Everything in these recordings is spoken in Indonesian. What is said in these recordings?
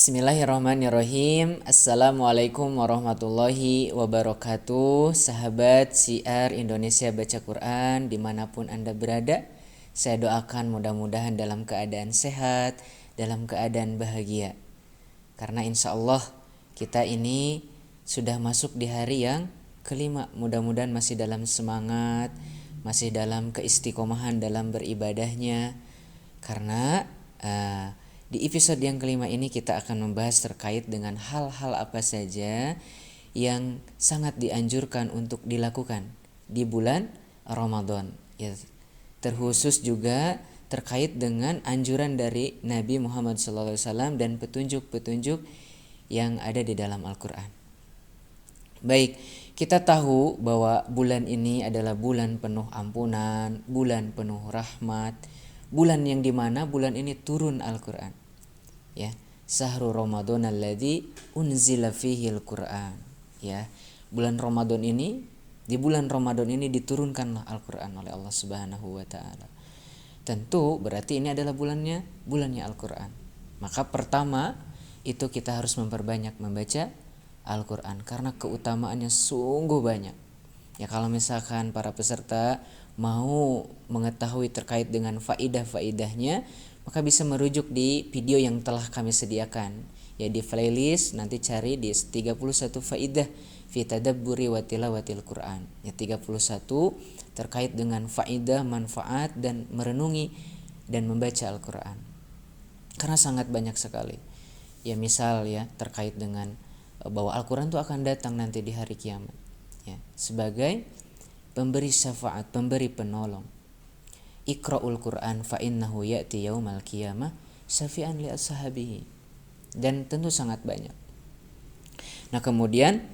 Bismillahirrahmanirrahim. Assalamualaikum warahmatullahi wabarakatuh. Sahabat Syiar Indonesia Baca Quran dimanapun Anda berada, saya doakan mudah-mudahan dalam keadaan sehat, dalam keadaan bahagia. Karena insya Allah kita ini sudah masuk di hari yang kelima. Mudah-mudahan masih dalam semangat, masih dalam keistiqomahan dalam beribadahnya. Karena di episode yang kelima ini kita akan membahas terkait dengan hal-hal apa saja yang sangat dianjurkan untuk dilakukan di bulan Ramadan. Ya, terkhusus juga terkait dengan anjuran dari Nabi Muhammad SAW dan petunjuk-petunjuk yang ada di dalam Al-Quran. Baik, kita tahu bahwa bulan ini adalah bulan penuh ampunan, bulan penuh rahmat, bulan yang dimana bulan ini turun Al-Quran. Ya, Syahrul Ramadan alladzi unzila fihi Al-Quran. Ya, bulan Ramadan ini, di bulan Ramadan ini diturunkanlah Al-Quran oleh Allah Subhanahu wa taala. Tentu berarti ini adalah bulannya Al-Quran. Maka pertama itu kita harus memperbanyak membaca Al-Quran karena keutamaannya sungguh banyak. Ya, kalau misalkan para peserta mau mengetahui terkait dengan faidah-faidahnya, maka bisa merujuk di video yang telah kami sediakan. Ya, di playlist nanti cari di 31 faidah fi tadabburi wa tilawatil Quran. Ya, 31 terkait dengan faidah, manfaat dan merenungi dan membaca Al-Quran. Karena sangat banyak sekali. Ya, misal ya terkait dengan bahwa Al-Quran itu akan datang nanti di hari kiamat. Ya, sebagai pemberi syafaat, pemberi penolong. Iqra'ul Qur'an fa innahu ya'ti yaumal qiyamah syafi'an li ashabihi. Dan tentu sangat banyak. Nah, kemudian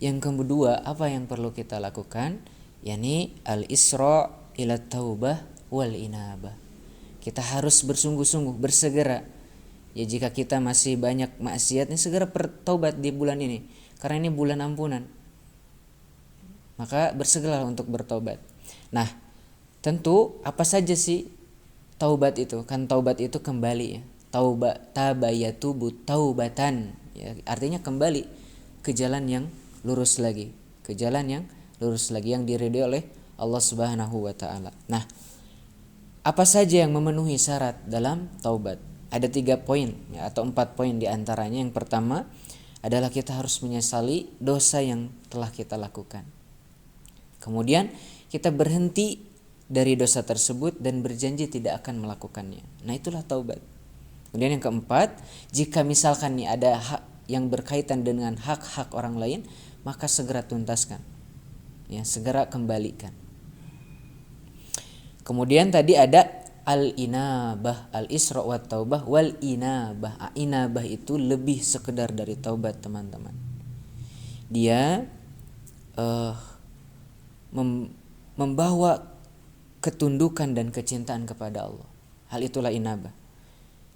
yang kedua, apa yang perlu kita lakukan? yakni al-isra' ila taubah wal inabah. Kita harus bersungguh-sungguh, bersegera. Ya, jika kita masih banyak maksiat, segera bertaubat di bulan ini. Karena ini bulan ampunan. Maka bersegeralah untuk bertaubat. Nah, tentu apa saja sih taubat itu? Kan taubat itu kembali ya. Tabayatubu taubatan. Ya, artinya kembali ke jalan yang lurus lagi, ke jalan yang lurus lagi yang diridhoi oleh Allah Subhanahu wa taala. Nah, apa saja yang memenuhi syarat dalam taubat? Ada 3 poin ya, atau 4 poin di antaranya. Yang pertama adalah kita harus menyesali dosa yang telah kita lakukan. Kemudian kita berhenti dari dosa tersebut dan berjanji tidak akan melakukannya. Nah, itulah taubat. Kemudian yang keempat, jika misalkan nih ada hak yang berkaitan dengan hak-hak orang lain, maka segera tuntaskan. Ya, segera kembalikan. Kemudian tadi ada al-inabah, al-isra' wa taubah wal inabah. Inabah itu lebih sekedar dari taubat, teman-teman. Dia membawa ketundukan dan kecintaan kepada Allah. Hal itulah inabah.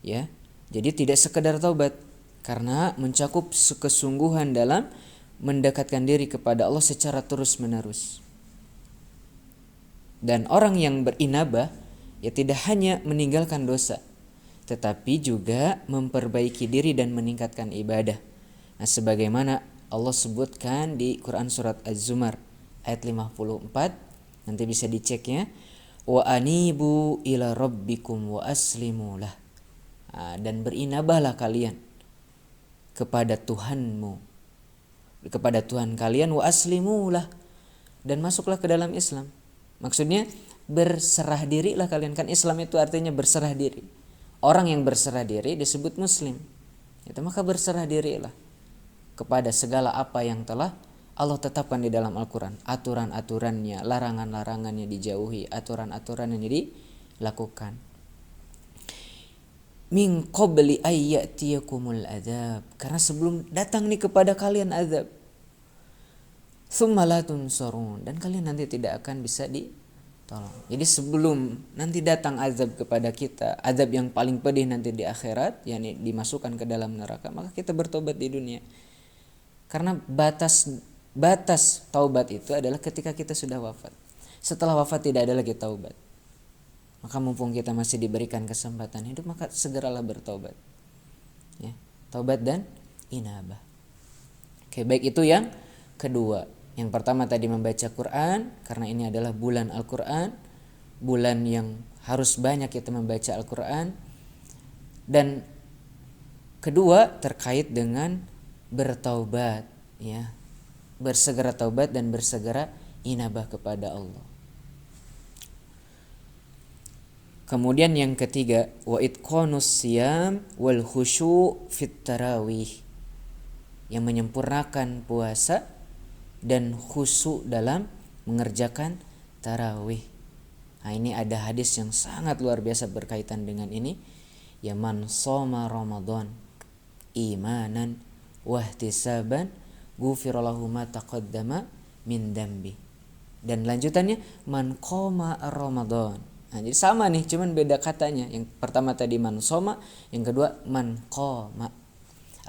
Ya. Jadi tidak sekedar taubat, karena mencakup kesungguhan dalam mendekatkan diri kepada Allah secara terus-menerus. Dan orang yang berinabah ya tidak hanya meninggalkan dosa, tetapi juga memperbaiki diri dan meningkatkan ibadah. Nah, sebagaimana Allah sebutkan di Quran surat Az-Zumar ayat 54, nanti bisa diceknya, wa anibu ila rabbikum wa aslimu lah. Dan berinabahlah kalian kepada Tuhanmu, kepada Tuhan kalian, wa aslimu lah, dan masuklah ke dalam Islam. Maksudnya berserah dirilah kalian. Kan Islam itu artinya berserah diri. Orang yang berserah diri disebut muslim. Itu maka berserah dirilah kepada segala apa yang telah Allah tetapkan di dalam Al-Quran. Aturan-aturannya, larangan-larangannya dijauhi, aturan-aturan yang dilakukan. Min qabli ayyatiyakumul adzab, karena sebelum datang nih kepada kalian azab. Tsumma la tunsarun, dan kalian nanti tidak akan bisa ditolong. Jadi sebelum nanti datang azab kepada kita, azab yang paling pedih nanti di akhirat, yakni dimasukkan ke dalam neraka, maka kita bertobat di dunia. Karena batas taubat itu adalah ketika kita sudah wafat. Setelah wafat tidak ada lagi taubat. Maka mumpung kita masih diberikan kesempatan hidup, maka segeralah bertaubat. Ya, taubat dan inabah. Oke, baik, itu yang kedua. Yang pertama tadi membaca Quran, karena ini adalah bulan Al-Quran, bulan yang harus banyak kita membaca Al-Quran. Dan kedua terkait dengan bertaubat, ya, bersegera taubat dan bersegera inabah kepada Allah. Kemudian yang ketiga, wa itqanus siyam wal khusyu' fit tarawih, yang menyempurnakan puasa dan khusyuk dalam mengerjakan tarawih. Nah, ini ada hadis yang sangat luar biasa berkaitan dengan ini. Ya man shoma Ramadan imanan wahtisaban ghufira lahu ma taqaddama min dambi. Dan lanjutannya man qoma Ramadan. Nah, jadi sama nih, cuman beda katanya. Yang pertama tadi man shoma, yang kedua man qoma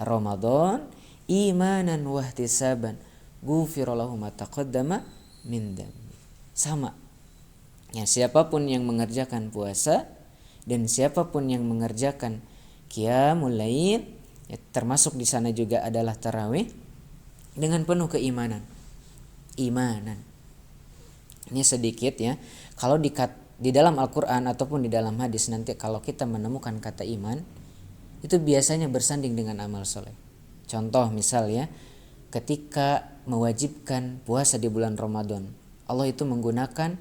Ramadan imanan wahtisaban ghufira lahu ma taqaddama min dambi. Sama. Ya, siapapun yang mengerjakan puasa dan siapapun yang mengerjakan qiyamul lail, ya, termasuk di sana juga adalah tarawih, dengan penuh keimanan. Imanan. Ini sedikit ya. Kalau di dalam Al-Qur'an ataupun di dalam hadis nanti kalau kita menemukan kata iman, itu biasanya bersanding dengan amal soleh. Contoh misal ya, ketika mewajibkan puasa di bulan Ramadan, Allah itu menggunakan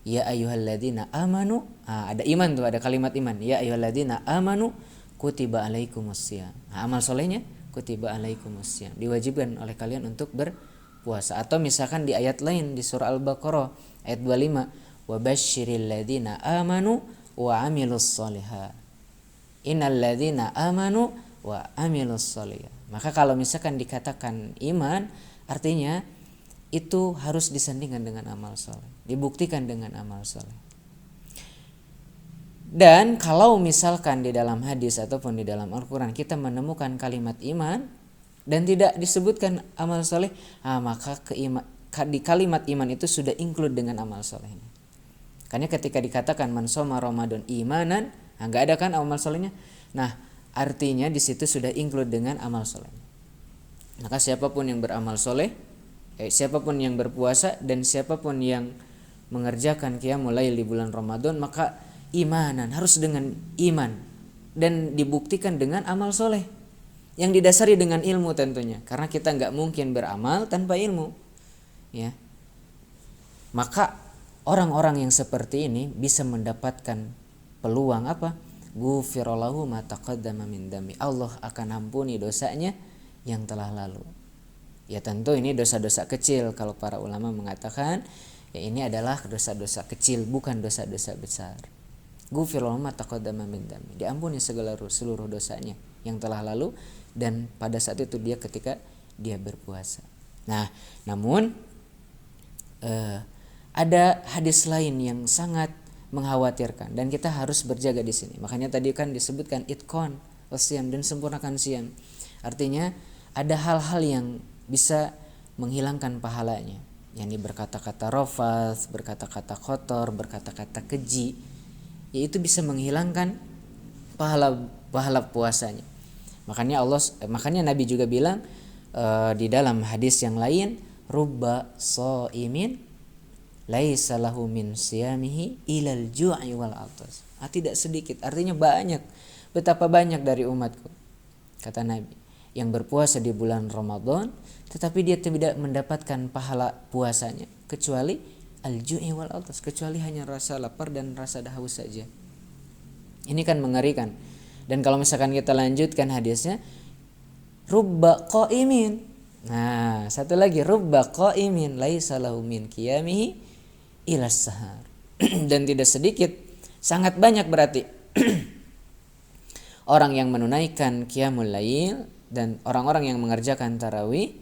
ya ayyuhalladzina amanu. Ada iman tuh, ada kalimat iman. Ya ayyuhalladzina amanu kutiba alaikumussyam. Amal solehnya kutiba alaikumussyam, diwajibkan oleh kalian untuk berpuasa. Atau misalkan di ayat lain di surah Al-Baqarah ayat 25, wabasyiril ladzina amanu wa amilus sholihat. Innal ladzina amanu wa amilus sholihat. Maka kalau misalkan dikatakan iman, artinya itu harus disandingkan dengan amal soleh, dibuktikan dengan amal soleh. Dan kalau misalkan di dalam hadis ataupun di dalam Al-Quran kita menemukan kalimat iman dan tidak disebutkan amal soleh, maka di kalimat iman itu sudah include dengan amal soleh. Karena ketika dikatakan man shoma Ramadan imanan, nggak ada kan amal solehnya. Nah, artinya di situ sudah include dengan amal soleh. Maka siapapun yang beramal soleh, siapapun yang berpuasa dan siapapun yang mengerjakan qiyamul lail di bulan Ramadan, maka imanan, harus dengan iman dan dibuktikan dengan amal soleh yang didasari dengan ilmu tentunya, karena kita nggak mungkin beramal tanpa ilmu, ya. Maka orang-orang yang seperti ini bisa mendapatkan peluang apa? Ghufira lahu ma taqaddama min dambi. Allah akan ampuni dosanya yang telah lalu. Ya tentu ini dosa-dosa kecil. Kalau para ulama mengatakan ya ini adalah dosa-dosa kecil, bukan dosa-dosa besar. Ghufira lahu ma taqaddama min dambi. Diampuni seluruh dosanya yang telah lalu dan pada saat itu dia ketika dia berpuasa. Nah, namun ada hadis lain yang sangat mengkhawatirkan dan kita harus berjaga di sini. Makanya tadi kan disebutkan itqan wasyam dan sempurnakan siam. Artinya ada hal-hal yang bisa menghilangkan pahalanya. Yang berkata-kata rafath, berkata-kata kotor, berkata-kata keji, yaitu bisa menghilangkan pahala puasanya. Makanya Nabi juga bilang di dalam hadis yang lain, rubba shaimin laisa lahu min siyamihi ilal ju'i wal atas. Tidak sedikit, artinya banyak, betapa banyak dari umatku, kata Nabi, yang berpuasa di bulan Ramadan tetapi dia tidak mendapatkan pahala puasanya kecuali al-ju'i wal atas, kecuali hanya rasa lapar dan rasa haus saja. Ini kan mengerikan. Dan kalau misalkan kita lanjutkan hadisnya, rubba qaimin. Nah, satu lagi, rubba qaimin laisa lahu min qiyamihi ila sahar. Dan tidak sedikit, sangat banyak berarti orang yang menunaikan qiyamul lail dan orang-orang yang mengerjakan tarawih,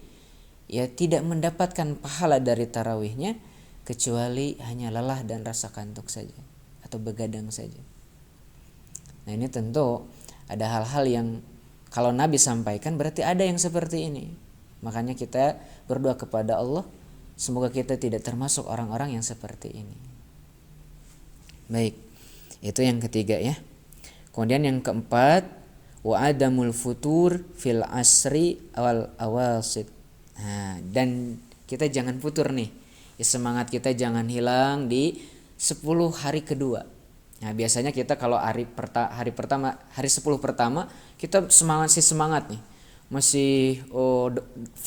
ya tidak mendapatkan pahala dari tarawihnya kecuali hanya lelah dan rasa kantuk saja atau begadang saja. Nah, ini tentu ada hal-hal yang kalau Nabi sampaikan berarti ada yang seperti ini. Makanya kita berdoa kepada Allah, semoga kita tidak termasuk orang-orang yang seperti ini. Baik, itu yang ketiga ya. Kemudian yang keempat, wa adamul futur fil asri wal awasid. Nah, dan kita jangan futur nih. Ya, semangat kita jangan hilang di 10 hari kedua. Nah, biasanya kita kalau hari 10 pertama kita semangat nih. Masih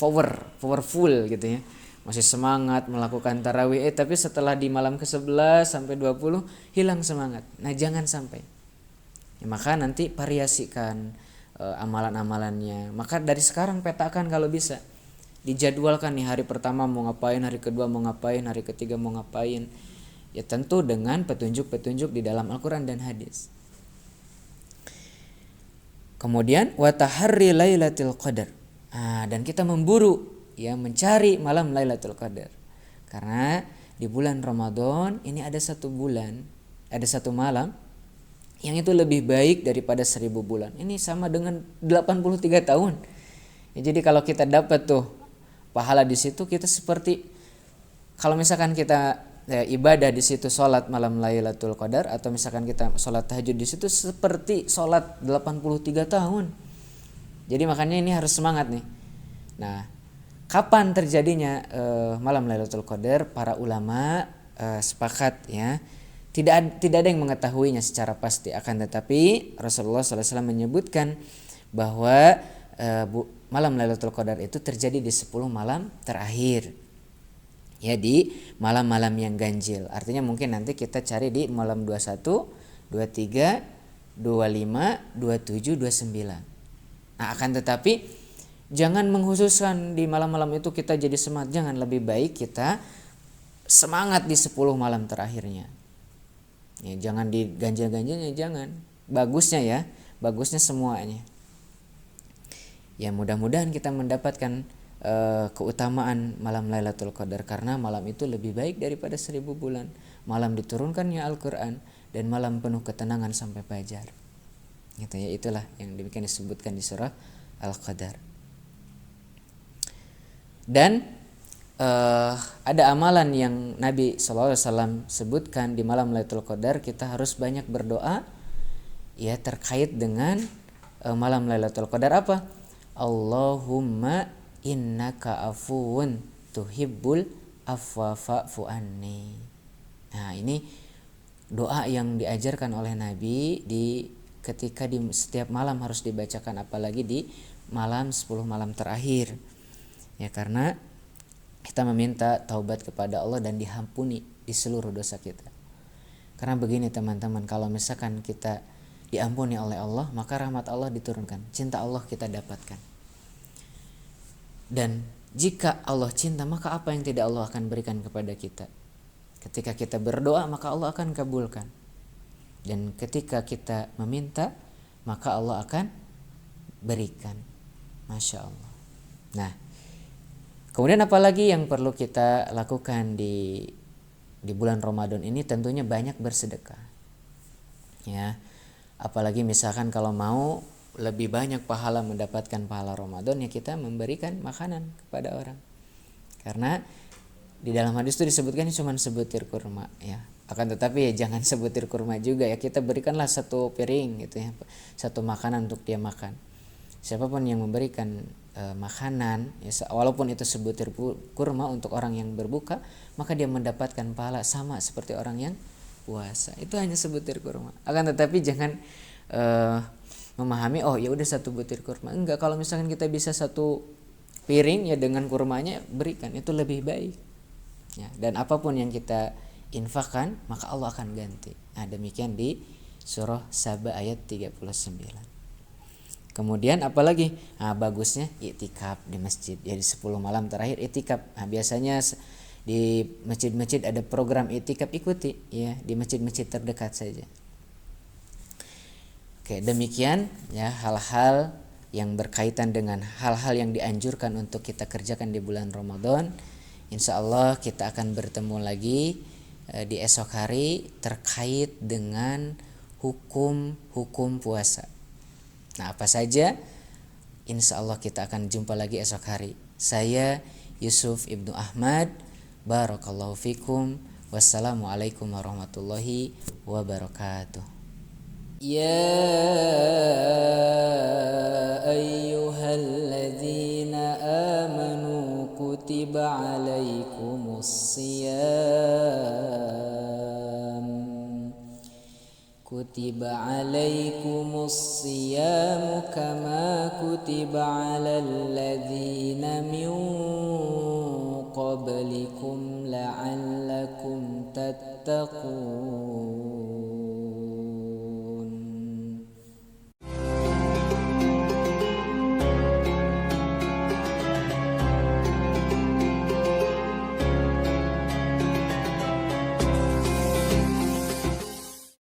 powerful gitu ya. Masih semangat melakukan tarawih, tapi setelah di malam ke-11 sampai 20 hilang semangat. Nah, jangan sampai. Ya, maka nanti variasikan amalan-amalannya. Maka dari sekarang petakan kalau bisa. Dijadwalkan nih, hari pertama mau ngapain, hari kedua mau ngapain, hari ketiga mau ngapain. Ya tentu dengan petunjuk-petunjuk di dalam Al-Quran dan hadis. Kemudian wa taharri lailatul qadar. Dan kita memburu, ya, mencari malam Lailatul Qadar. Karena di bulan Ramadan ini ada satu malam yang itu lebih baik daripada 1000 bulan. Ini sama dengan 83 tahun. Ya, jadi kalau kita dapat tuh pahala di situ, kita seperti kalau misalkan kita ibadah di situ, sholat malam Lailatul Qadar, atau misalkan kita sholat tahajud di situ, seperti sholat 83 tahun. Jadi makanya ini harus semangat nih. Nah, kapan terjadinya malam Lailatul Qadar? Para ulama sepakat, ya, tidak ada yang mengetahuinya secara pasti, akan tetapi Rasulullah SAW menyebutkan bahwa malam Lailatul Qadar itu terjadi di 10 malam terakhir. Ya, di malam-malam yang ganjil. Artinya mungkin nanti kita cari di malam 21, 23, 25, 27, 29. Nah, akan tetapi jangan menghususkan di malam-malam itu kita jadi semangat. Jangan, lebih baik kita semangat di 10 malam terakhirnya. Ya, jangan di ganjil-ganjilnya, jangan. Bagusnya semuanya. Ya, mudah-mudahan kita mendapatkan keutamaan malam Lailatul Qadar, karena malam itu lebih baik daripada 1000 bulan. Malam diturunkannya Al-Quran dan malam penuh ketenangan sampai fajar. Gitu ya, itulah yang demikian disebutkan di surah Al-Qadar. Dan ada amalan yang Nabi SAW sebutkan di malam Lailatul Qadar. Kita harus banyak berdoa, ya, terkait dengan malam Lailatul Qadar. Apa? Allahumma innaka afuwun tuhibbul afwa fa'fu anni. Nah, ini doa yang diajarkan oleh Nabi ketika di setiap malam harus dibacakan, apalagi di malam 10 malam terakhir. Ya, karena kita meminta taubat kepada Allah dan diampuni di seluruh dosa kita. Karena begini teman-teman, kalau misalkan kita diampuni oleh Allah, maka rahmat Allah diturunkan, cinta Allah kita dapatkan. Dan jika Allah cinta, maka apa yang tidak Allah akan berikan kepada kita? Ketika kita berdoa, maka Allah akan kabulkan. Dan ketika kita meminta, maka Allah akan berikan. Masya Allah. Nah, kemudian apalagi yang perlu kita lakukan di bulan Ramadan ini? Tentunya banyak bersedekah. Ya, apalagi misalkan kalau mau lebih banyak pahala, mendapatkan pahala Ramadan, ya kita memberikan makanan kepada orang. Karena di dalam hadis itu disebutkan cuma sebutir kurma, ya. Akan tetapi ya jangan sebutir kurma juga, ya, kita berikanlah satu piring gitu ya, satu makanan untuk dia makan. Siapapun yang memberikan makanan, ya, walaupun itu sebutir kurma untuk orang yang berbuka, maka dia mendapatkan pahala sama seperti orang yang puasa. Itu hanya sebutir kurma. Akan tetapi jangan memahami, oh ya udah satu butir kurma. Enggak, kalau misalkan kita bisa satu piring, ya dengan kurmanya berikan, itu lebih baik. Ya, dan apapun yang kita infakkan, maka Allah akan ganti. Nah, demikian di surah Saba ayat 39. Kemudian apalagi? Nah, bagusnya iktikaf di masjid. Jadi 10 malam terakhir iktikaf. Nah, biasanya di masjid-masjid ada program iktikaf, ikuti, ya, di masjid-masjid terdekat saja. Oke, demikian ya hal-hal yang berkaitan dengan hal-hal yang dianjurkan untuk kita kerjakan di bulan Ramadan. Insya Allah kita akan bertemu lagi di esok hari terkait dengan hukum puasa. Nah, apa saja? Insya Allah kita akan jumpa lagi esok hari. Saya Yusuf Ibnu Ahmad. Barakallahu fikum. Wassalamualaikum warahmatullahi wabarakatuh. يا أيها الذين آمنوا كتب عليكم الصيام كما كتب على الذين من قبلكم لعلكم تتقون